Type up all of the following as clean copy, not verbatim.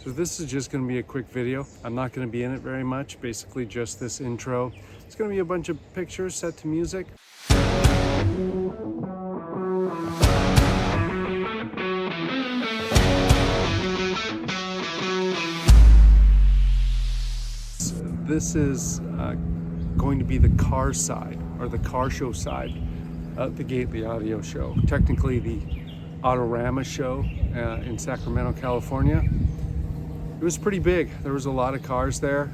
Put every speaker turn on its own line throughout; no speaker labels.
So this is just going to be a quick video. I'm not going to be in it very much, basically just this intro. It's going to be a bunch of pictures set to music. This is going to be the car side, or the car show side of the Gately Audio Show. Technically the Autorama show in Sacramento, California. It was pretty big. There was a lot of cars there.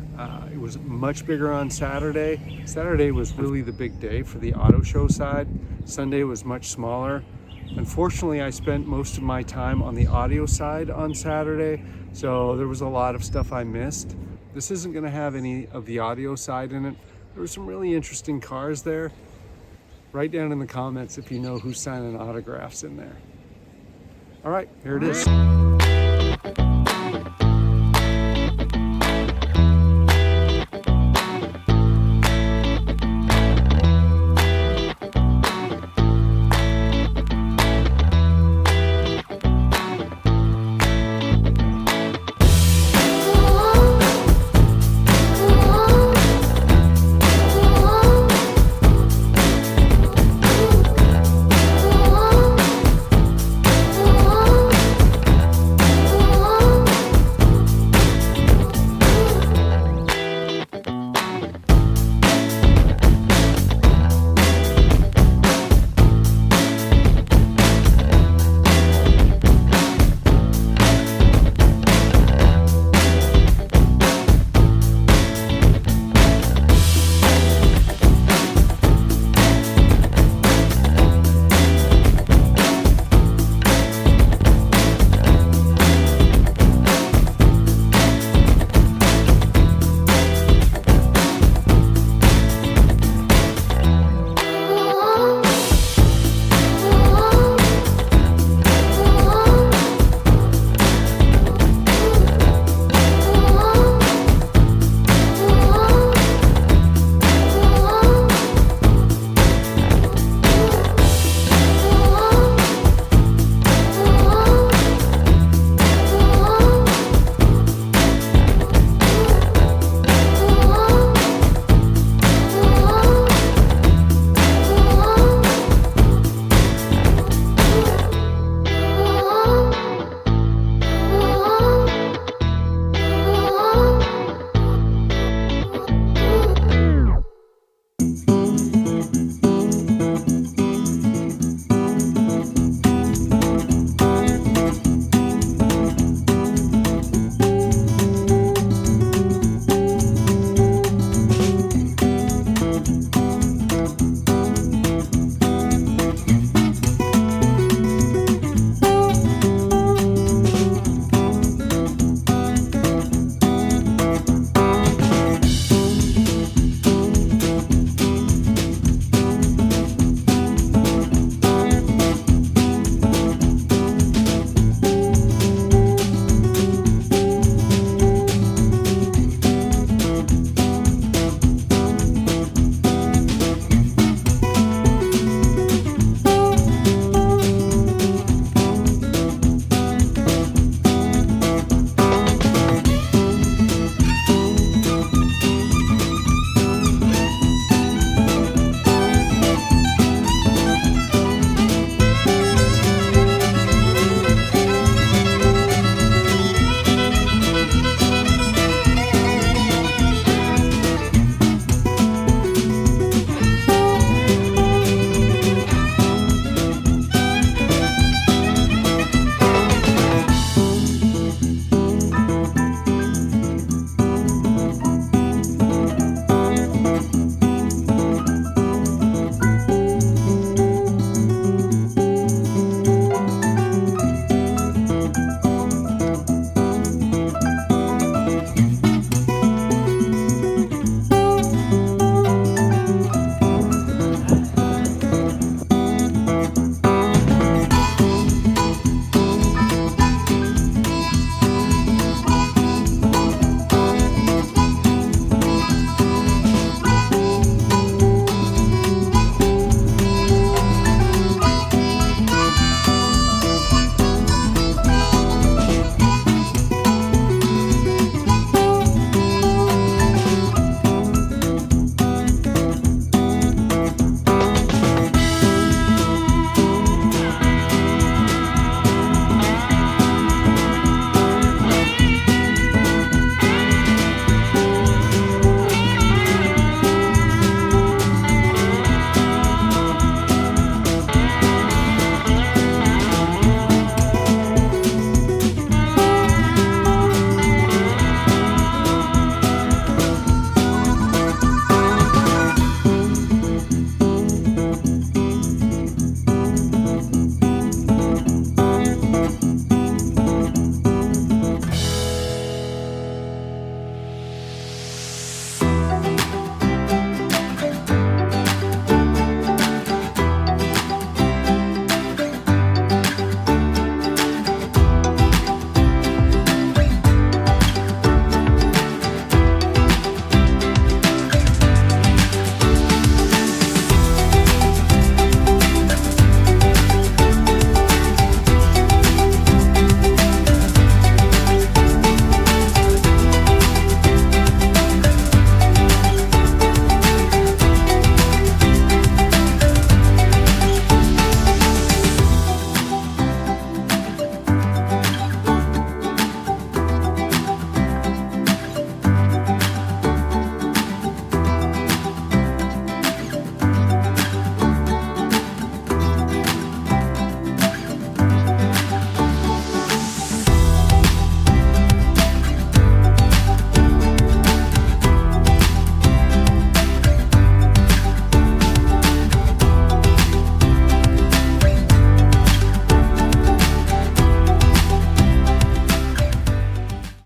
It was much bigger on Saturday. Saturday was really the big day for the auto show side. Sunday was much smaller. Unfortunately, I spent most of my time on the audio side on Saturday, so there was a lot of stuff I missed. This isn't going to have any of the audio side in it. There were some really interesting cars there. Write down in the comments if you know who's signing autographs in there. All right, here it is.